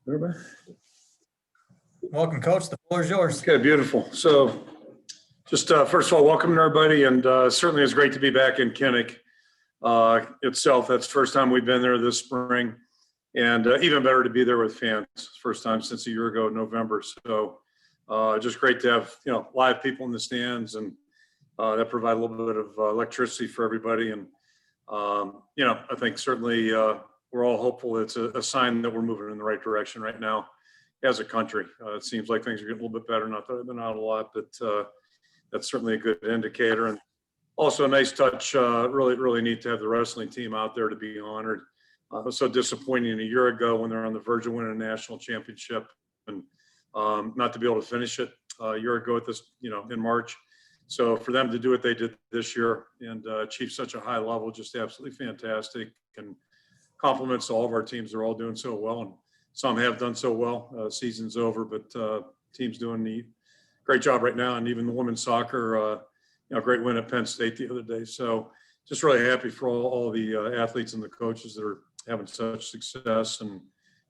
Everybody? Welcome, Coach. The floor is yours. Okay, beautiful. So just first of all, welcome everybody. And certainly it's great to be back in Kinnick itself. That's the first time we've been there this spring. And even better to be there with fans. First time since a year ago in November. So just great to have, live people in the stands and that provide a little bit of electricity for everybody. And, I think certainly we're all hopeful it's a sign that we're moving in the right direction right now as a country. It seems like things are getting a little bit better. Not that I've been out a lot, but that's certainly a good indicator. And also a nice touch, really neat to have the wrestling team out there to be honored. It was so disappointing a year ago when they're on the verge of winning a national championship and not to be able to finish it a year ago at this, in March. So for them to do what they did this year and achieve such a high level, just absolutely fantastic. And compliments to all of our teams. They're all doing so well, and some have done so well. Season's over, but team's doing a great job right now. And even the women's soccer, great win at Penn State the other day. So just really happy for all the athletes and the coaches that are having such success, and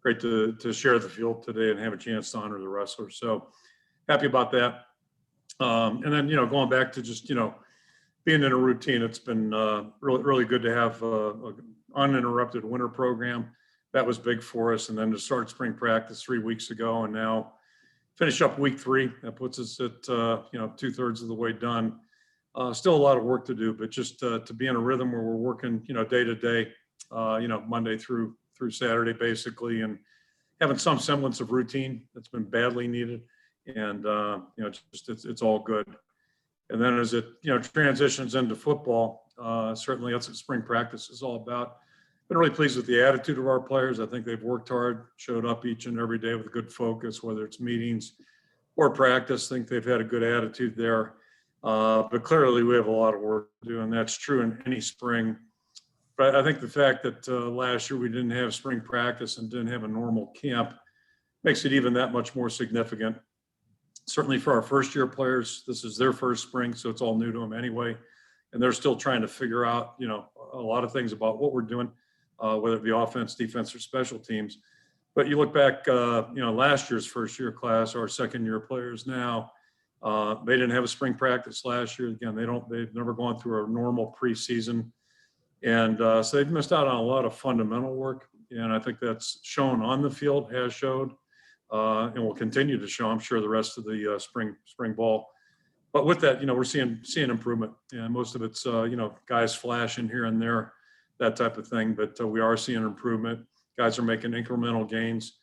great to share the field today and have a chance to honor the wrestlers. So happy about that. And then, going back to just, being in a routine, it's been really good to have a uninterrupted winter program. That was big for us. And then to start spring practice 3 weeks ago and now finish up week 3. That puts us at, 2/3 of the way done. Still a lot of work to do, but just to be in a rhythm where we're working, day to day, Monday through Saturday, basically, and having some semblance of routine that's been badly needed. And, it's all good. And then as it, transitions into football, certainly that's what spring practice is all about. Been really pleased with the attitude of our players. I think they've worked hard, showed up each and every day with a good focus, whether it's meetings or practice. I think they've had a good attitude there. But clearly we have a lot of work to do, and that's true in any spring. But I think the fact that last year we didn't have spring practice and didn't have a normal camp makes it even that much more significant. Certainly for our first year players, this is their first spring, so it's all new to them anyway. And they're still trying to figure out, a lot of things about what we're doing, whether it be offense, defense, or special teams. But you look back, last year's first year class, our second year players now, they didn't have a spring practice last year. Again, they've never gone through a normal preseason. And so they've missed out on a lot of fundamental work. And I think that's shown on the field, has showed. And will continue to show, I'm sure, the rest of the spring ball. But with that, we're seeing improvement, and most of it's guys flashing here and there, that type of thing. But we are seeing improvement. Guys are making incremental gains,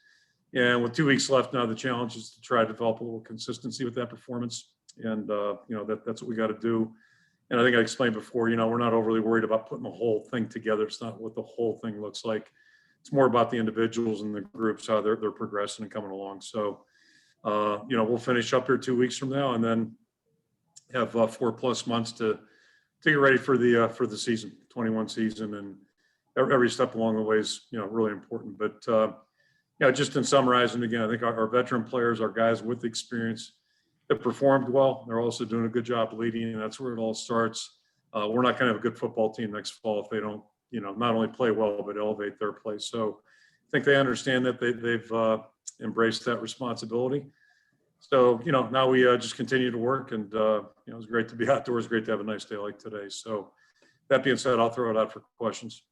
and with 2 weeks left now, the challenge is to try to develop a little consistency with that performance. And that's what we got to do. And I think I explained before, we're not overly worried about putting the whole thing together. It's not what the whole thing looks like. It's more about the individuals and the groups, how they're progressing and coming along. So, we'll finish up here 2 weeks from now, and then have 4+ months to get ready for the season, 21 season, and every step along the way is really important. But just in summarizing again, I think our veteran players, our guys with experience, have performed well. They're also doing a good job leading, and that's where it all starts. We're not going to have a good football team next fall if they don't, not only play well, but elevate their play. So I think they understand that they've embraced that responsibility. So, now we just continue to work, and, it was great to be outdoors, great to have a nice day like today. So that being said, I'll throw it out for questions.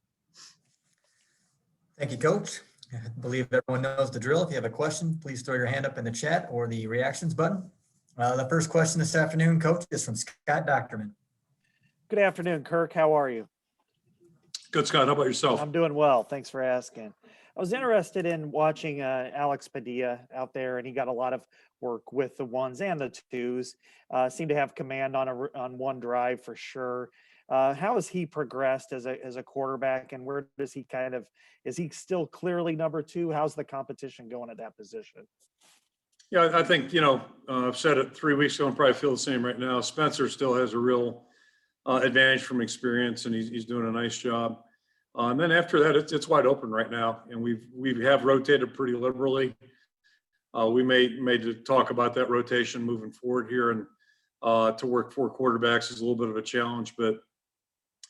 Thank you, Coach. I believe everyone knows the drill. If you have a question, please throw your hand up in the chat or the reactions button. The first question this afternoon, Coach, is from Scott Docterman. Good afternoon, Kirk. How are you? Good, Scott. How about yourself? I'm doing well. Thanks for asking. I was interested in watching Alex Padilla out there, and he got a lot of work with the ones and the twos. Seemed to have command on one drive for sure. How has he progressed as a quarterback, and where does he is he still clearly number 2? How's the competition going at that position? Yeah, I think, I've said it 3 weeks ago and probably feel the same right now. Spencer still has a real advantage from experience, and he's doing a nice job. And then after that, it's wide open right now, and we have rotated pretty liberally. We may talk about that rotation moving forward here, and to work 4 quarterbacks is a little bit of a challenge. But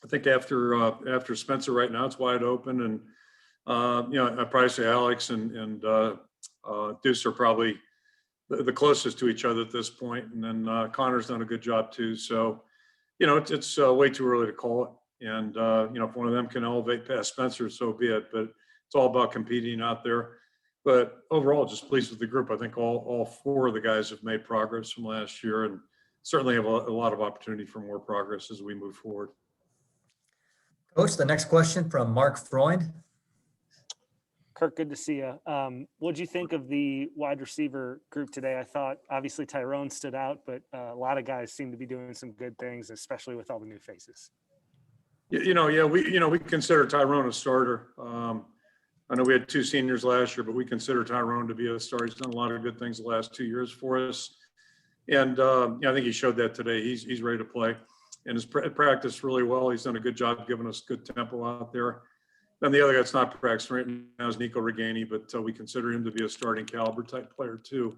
I think after Spencer right now, it's wide open, and I'd probably say Alex and Deuce are probably the closest to each other at this point. And then Connor's done a good job too. So, it's way too early to call it. And, if one of them can elevate past Spencer, so be it. But it's all about competing out there. But overall, just pleased with the group. I think all four of the guys have made progress from last year and certainly have a lot of opportunity for more progress as we move forward. Coach, the next question from Mark Freund. Kirk, good to see you. What'd you think of the wide receiver group today? I thought obviously Tyrone stood out, but a lot of guys seem to be doing some good things, especially with all the new faces. We consider Tyrone a starter. I know we had two seniors last year, but we consider Tyrone to be a starter. He's done a lot of good things the last 2 years for us. And I think he showed that today. He's ready to play and has practiced really well. He's done a good job giving us good tempo out there. Then the other guy that's not practicing right now is Nico Regani, but we consider him to be a starting caliber type player too.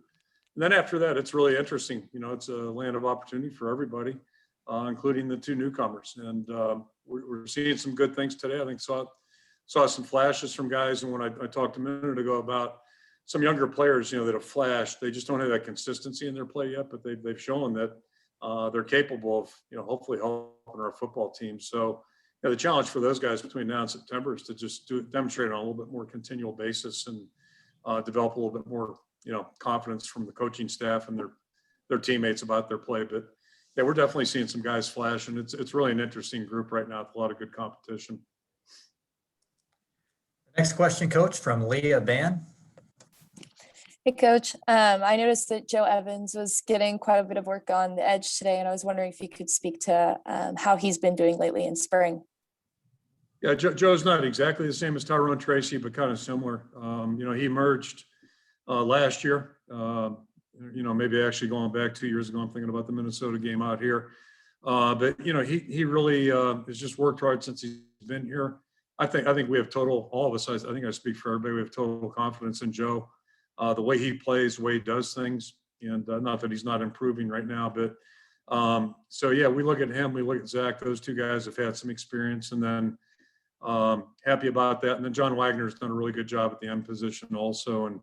And then after that, it's really interesting. It's a land of opportunity for everybody, including the two newcomers. And we're seeing some good things today. I think saw some flashes from guys. And when I talked a minute ago about some younger players, that have flashed, they just don't have that consistency in their play yet, but they've shown that they're capable of, hopefully helping our football team. So the challenge for those guys between now and September is to just demonstrate on a little bit more continual basis and develop a little bit more, confidence from the coaching staff and their teammates about their play. But yeah, we're definitely seeing some guys flash, and it's really an interesting group right now with a lot of good competition. Next question, Coach, from Leah Van. Hey, Coach. I noticed that Joe Evans was getting quite a bit of work on the edge today, and I was wondering if you could speak to how he's been doing lately in spring. Yeah, Joe's not exactly the same as Tyrone Tracy, but kind of similar. He emerged last year, maybe actually going back 2 years ago. I'm thinking about the Minnesota game out here. But he really has just worked hard since he's been here. I think we have all of us, I think I speak for everybody, we have total confidence in Joe. The way he plays, the way he does things, and not that he's not improving right now, but so yeah, we look at him, we look at Zach, those two guys have had some experience, and then happy about that. And then John Wagner's done a really good job at the end position also. And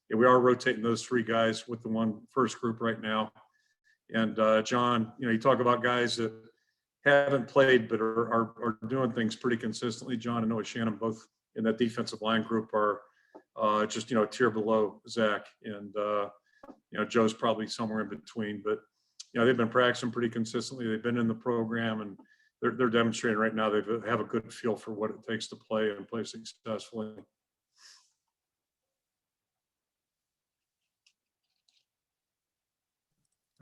yeah, we are rotating those three guys with the first group right now. And John, you talk about guys that haven't played but are doing things pretty consistently. John and Noah Shannon both in that defensive line group are just a tier below Zach, and Joe's probably somewhere in between. But they've been practicing pretty consistently. They've been in the program, and they're demonstrating right now they have a good feel for what it takes to play and play successfully.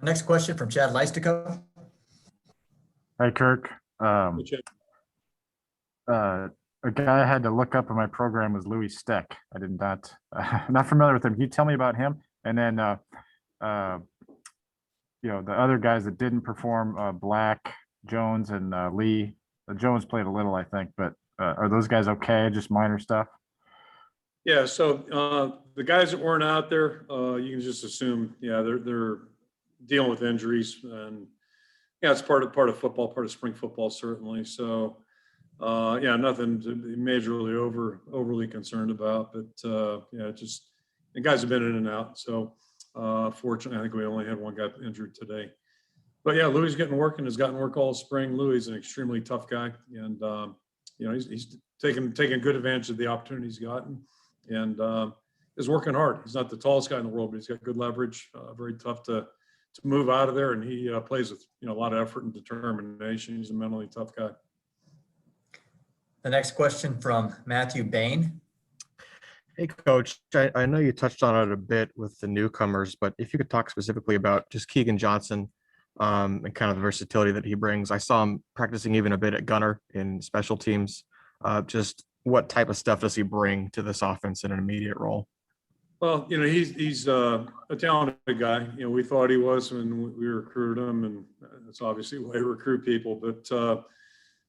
Next question from Chad Leistico. Hi, Kirk. A guy I had to look up in my program was Louis Steck. I did not, not familiar with him. Can you tell me about him? And then, the other guys that didn't perform, Black, Jones, and Lee. Jones played a little, I think, but are those guys okay? Just minor stuff? Yeah. So the guys that weren't out there, you can just assume, they're dealing with injuries, and it's part of football, part of spring football, certainly. So nothing to be majorly overly concerned about, but just the guys have been in and out. So fortunately, I think we only had one guy injured today. But yeah, Louis getting work and has gotten work all spring. Louis is an extremely tough guy, and he's taking good advantage of the opportunities he's gotten, and is working hard. He's not the tallest guy in the world, but he's got good leverage. Very tough to move out of there, and he plays with a lot of effort and determination. He's a mentally tough guy. The next question from Matthew Bain. Hey, Coach, I know you touched on it a bit with the newcomers, but if you could talk specifically about just Keegan Johnson and kind of the versatility that he brings. I saw him practicing even a bit at gunner in special teams. Just what type of stuff does he bring to this offense in an immediate role? Well, he's a talented guy. We thought he was when we recruited him, and that's obviously the way we recruit people. But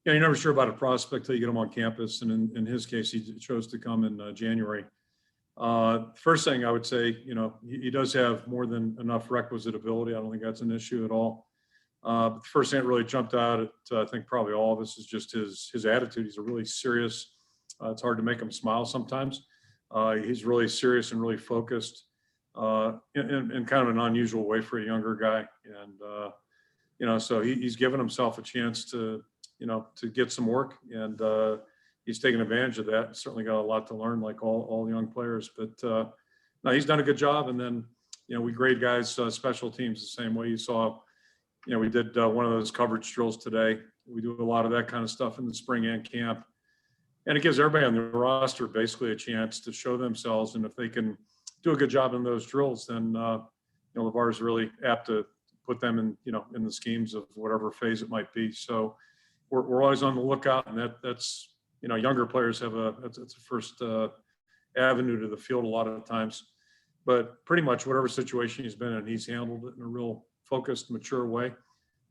you're never sure about a prospect till you get him on campus. And in his case, he chose to come in January. First thing I would say, he does have more than enough requisite ability. I don't think that's an issue at all. But the first thing that really jumped out at I think probably all of us is just his attitude. He's a really serious. It's hard to make him smile sometimes. He's really serious and really focused in kind of an unusual way for a younger guy. And, so he's given himself a chance to get some work, and he's taken advantage of that. Certainly got a lot to learn, like all young players, but no, he's done a good job. And then, we grade guys, special teams the same way. You saw, we did one of those coverage drills today. We do a lot of that kind of stuff in the spring and camp. And it gives everybody on the roster basically a chance to show themselves. And if they can do a good job in those drills, then, LeVar is really apt to put them in, in the schemes of whatever phase it might be. So we're always on the lookout, and that's, younger players have it's a first avenue to the field a lot of times. But pretty much whatever situation he's been in, he's handled it in a real focused, mature way. And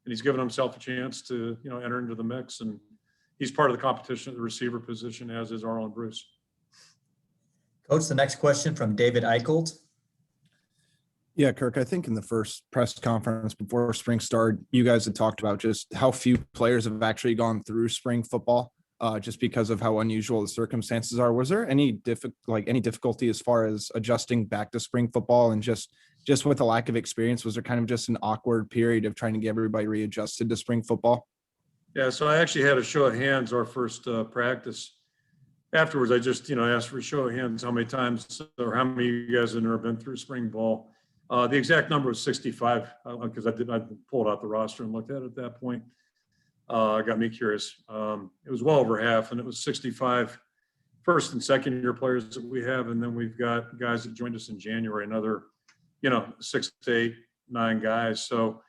he's given himself a chance to, enter into the mix. And he's part of the competition at the receiver position, as is Arlen Bruce. Coach, the next question from David Eichelt. Yeah, Kirk, I think in the first press conference before spring started, you guys had talked about just how few players have actually gone through spring football, just because of how unusual the circumstances are. Was there any difficulty as far as adjusting back to spring football, and just with the lack of experience, was there kind of just an awkward period of trying to get everybody readjusted to spring football? Yeah, so I actually had a show of hands our first practice. Afterwards, I just, asked for a show of hands, how many times or how many of you guys have never been through spring ball. The exact number was 65, because I pulled out the roster and looked at it at that point. Got me curious. It was well over half, and it was 65 first and second year players that we have. And then we've got guys that joined us in January, another, 6 to 8, 9 guys. So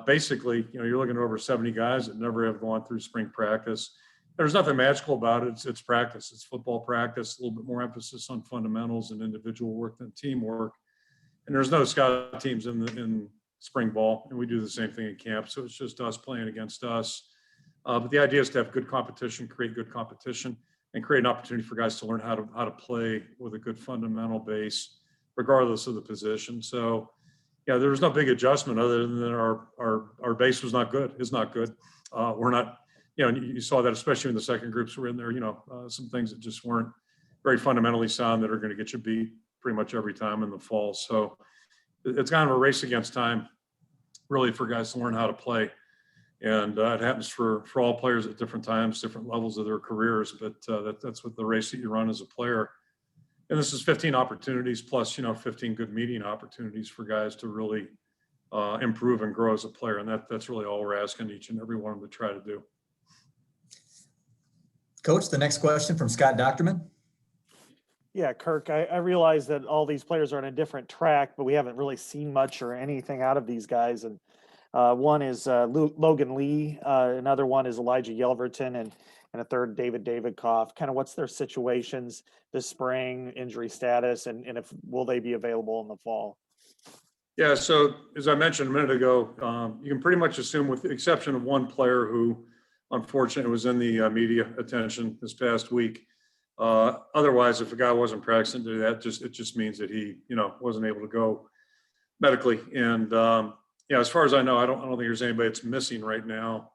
basically, you're looking at over 70 guys that never have gone through spring practice. There's nothing magical about it. It's practice. It's football practice, a little bit more emphasis on fundamentals and individual work than teamwork. And there's no scout teams in spring ball, and we do the same thing in camp. So it's just us playing against us. But the idea is to have good competition, create good competition, and create an opportunity for guys to learn how to play with a good fundamental base, regardless of the position. So, yeah, there was no big adjustment other than our base was not good. Is not good. We're not, you saw that especially in the second groups we're in there. Some things that just weren't very fundamentally sound that are going to get you beat pretty much every time in the fall. So it's kind of a race against time, really, for guys to learn how to play. And it happens for all players at different times, different levels of their careers. But that's what the race that you run as a player. And this is 15 opportunities plus, 15 good meeting opportunities for guys to really improve and grow as a player. And that's really all we're asking each and every one of them to try to do. Coach, the next question from Scott Docterman. Yeah, Kirk, I realize that all these players are on a different track, but we haven't really seen much or anything out of these guys. And one is Logan Lee, another one is Elijah Yelverton, and a third, David Davidkoff. Kind of what's their situations this spring, injury status, and if will they be available in the fall? Yeah, so as I mentioned a minute ago, you can pretty much assume, with the exception of one player who unfortunately was in the media attention this past week. Otherwise, if a guy wasn't practicing to do that, it just means that he, wasn't able to go medically. And as far as I know, I don't think there's anybody that's missing right now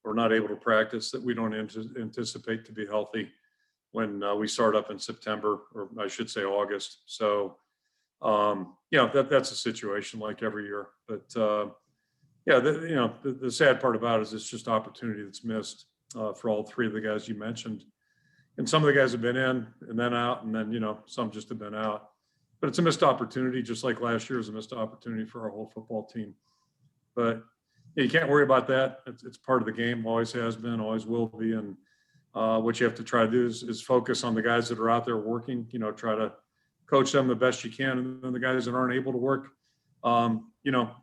or not able to practice that we don't anticipate to be healthy when we start up in September, or I should say August. So, that's a situation like every year. But the sad part about it is it's just opportunity that's missed for all three of the guys you mentioned. And some of the guys have been in and then out, and then, some just have been out. But it's a missed opportunity, just like last year was a missed opportunity for our whole football team. But you can't worry about that. It's part of the game, always has been, always will be. And what you have to try to do is focus on the guys that are out there working, try to coach them the best you can. And then the guys that aren't able to work,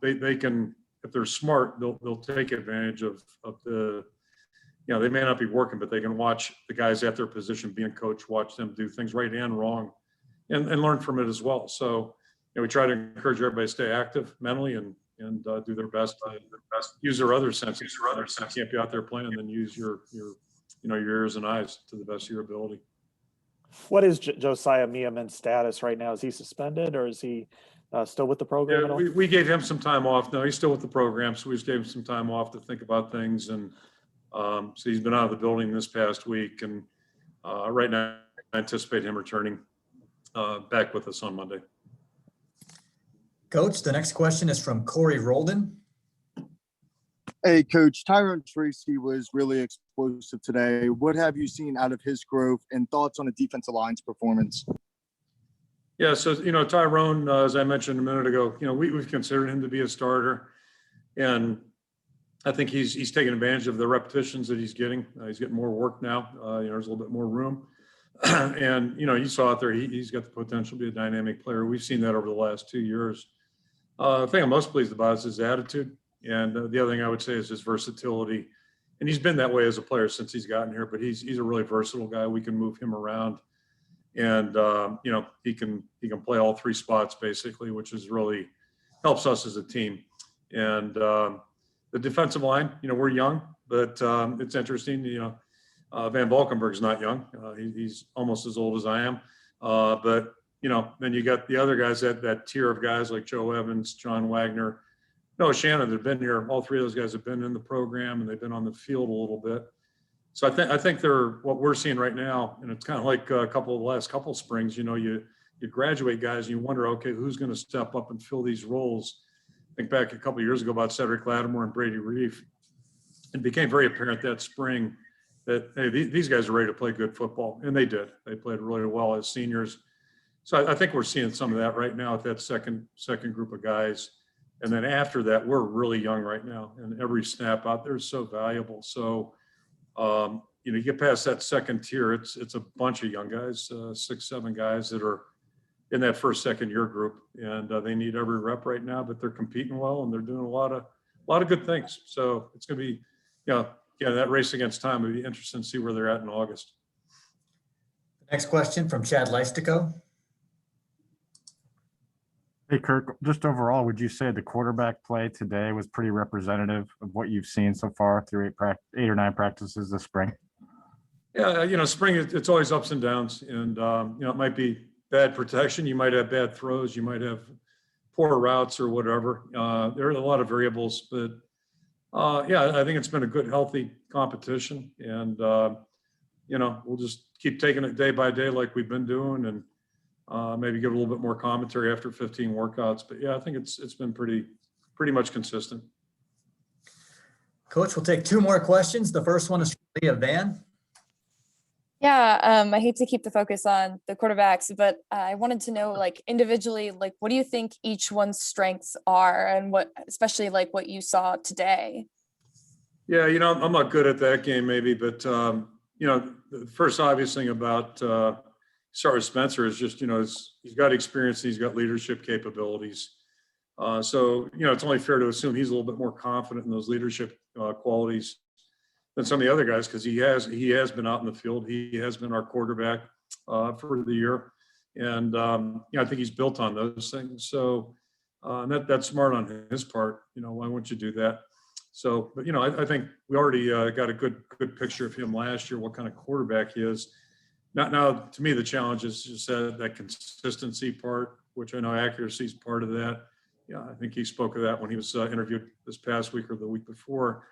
they can, if they're smart, they'll take advantage of the, they may not be working, but they can watch the guys at their position being coached, watch them do things right and wrong, and learn from it as well. So, we try to encourage everybody to stay active mentally and do their best, use their other senses. You can't be out there playing and then use your ears and eyes to the best of your ability. What is Josiah Miamen's status right now? Is he suspended, or is he still with the program at all? We gave him some time off. No, he's still with the program, so we just gave him some time off to think about things. And so he's been out of the building this past week, and right now I anticipate him returning back with us on Monday. Coach, the next question is from Corey Roldan. Hey, Coach, Tyrone Tracy was really explosive today. What have you seen out of his growth and thoughts on the defensive line's performance? Yeah, so, Tyrone, as I mentioned a minute ago, we've considered him to be a starter. And I think he's taking advantage of the repetitions that he's getting. He's getting more work now. There's a little bit more room. And, you saw out there, he's got the potential to be a dynamic player. We've seen that over the last 2 years. The thing I'm most pleased about is his attitude. And the other thing I would say is his versatility. And he's been that way as a player since he's gotten here, but he's a really versatile guy. We can move him around. And, he can play all three spots basically, which is really helps us as a team. And the defensive line, we're young, but it's interesting, Van Valkenburg's not young. He's almost as old as I am. But, then you got the other guys, that tier of guys like Joe Evans, John Wagner, Noah Shannon, they've been here. All three of those guys have been in the program and they've been on the field a little bit. So I think they're what we're seeing right now, and it's kind of like a couple of the last couple of springs. You graduate guys and you wonder, okay, who's going to step up and fill these roles? Think back a couple of years ago about Cedric Lattimore and Brady Reeve. It became very apparent that spring that, hey, these guys are ready to play good football, and they did. They played really well as seniors. So I think we're seeing some of that right now with that second group of guys. And then after that, we're really young right now, and every snap out there is so valuable. So, you get past that second tier, it's a bunch of young guys, 6, 7 guys that are in that first, second year group, and they need every rep right now, but they're competing well and they're doing a lot of good things. So it's going to be, that race against time would be interesting to see where they're at in August. Next question from Chad Leistico. Hey, Kirk, just overall, would you say the quarterback play today was pretty representative of what you've seen so far through 8 or 9 practices this spring? Yeah, spring, it's always ups and downs. And, it might be bad protection. You might have bad throws. You might have poor routes or whatever. There are a lot of variables. But, I think it's been a good, healthy competition. And, we'll just keep taking it day by day like we've been doing, and maybe give a little bit more commentary after 15 workouts. But I think it's been pretty much consistent. Coach, we'll take 2 more questions. The first one is from Leah Van. Yeah, I hate to keep the focus on the quarterbacks, but I wanted to know, individually, what do you think each one's strengths are, and especially what you saw today? Yeah, I'm not good at that game maybe, but, the first obvious thing about start with Spencer is just, he's got experience and he's got leadership capabilities. So, it's only fair to assume he's a little bit more confident in those leadership qualities than some of the other guys, because he has been out in the field. He has been our quarterback for the year. And, I think he's built on those things. So that's smart on his part. Why wouldn't you do that? So, but, I think we already got a good picture of him last year, what kind of quarterback he is. Now, to me, the challenge is just that consistency part, which I know accuracy is part of that. Yeah, I think he spoke of that when he was interviewed this past week or the week before.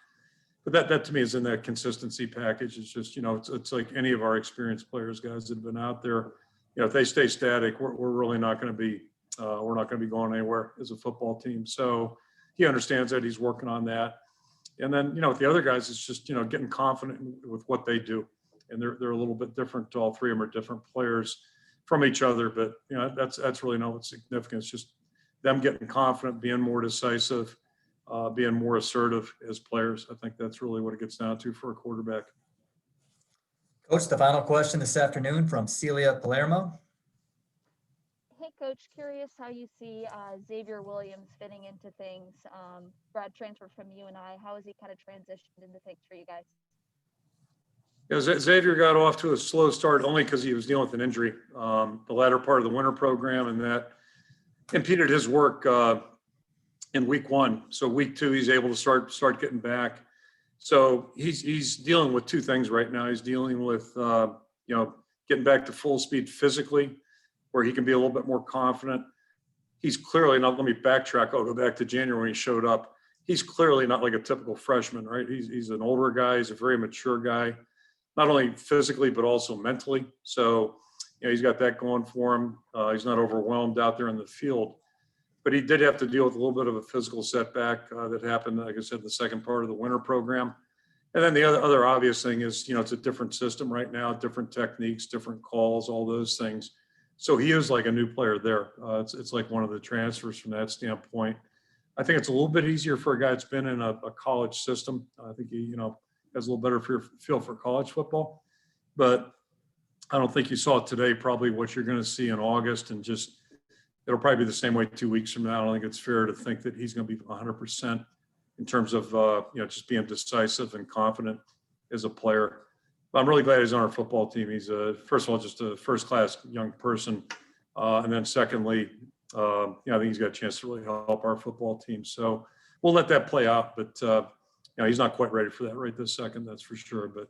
But that to me is in that consistency package. It's just, it's like any of our experienced players, guys that have been out there. If they stay static, we're really not going to be going anywhere as a football team. So he understands that. He's working on that. And then, with the other guys, it's just, getting confident with what they do. And they're a little bit different. All three of them are different players from each other, but that's really not what's significant. It's just them getting confident, being more decisive, being more assertive as players. I think that's really what it gets down to for a quarterback. Coach, the final question this afternoon from Celia Palermo. Hey, Coach, curious how you see Xavier Williams fitting into things. Brad transferred from UNI. How has he kind of transitioned into things for you guys? Yeah, Xavier got off to a slow start only because he was dealing with an injury the latter part of the winter program, and that impeded his work in week 1. So week 2, he's able to start getting back. So he's dealing with 2 things right now. He's dealing with getting back to full speed physically, where he can be a little bit more confident. He's clearly not. Let me backtrack. I'll go back to January when he showed up. He's clearly not like a typical freshman, right? He's an older guy. He's a very mature guy, not only physically but also mentally. So he's got that going for him. He's not overwhelmed out there in the field. But he did have to deal with a little bit of a physical setback that happened, like I said, the second part of the winter program. And then the other obvious thing is, it's a different system right now, different techniques, different calls, all those things. So he is like a new player there. It's like one of the transfers from that standpoint. I think it's a little bit easier for a guy that's been in a college system. I think he, has a little better feel for college football. But I don't think you saw today probably what you're going to see in August, and just it'll probably be the same way 2 weeks from now. I don't think it's fair to think that he's going to be 100% in terms of just being decisive and confident as a player. But I'm really glad he's on our football team. He's first of all just a first-class young person, and then secondly, I think he's got a chance to really help our football team. So we'll let that play out. But he's not quite ready for that right this second, that's for sure. But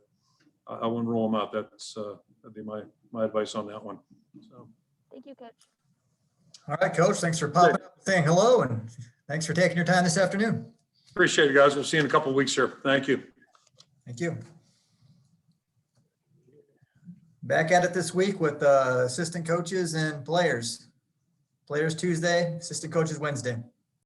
I wouldn't rule him out. That'd be my advice on that one. So. Thank you, Coach. All right, Coach, thanks for popping up and saying hello, and thanks for taking your time this afternoon. Appreciate it, guys. We'll see you in a couple of weeks here. Thank you. Thank you. Back at it this week with assistant coaches and players. Players Tuesday, assistant coaches Wednesday.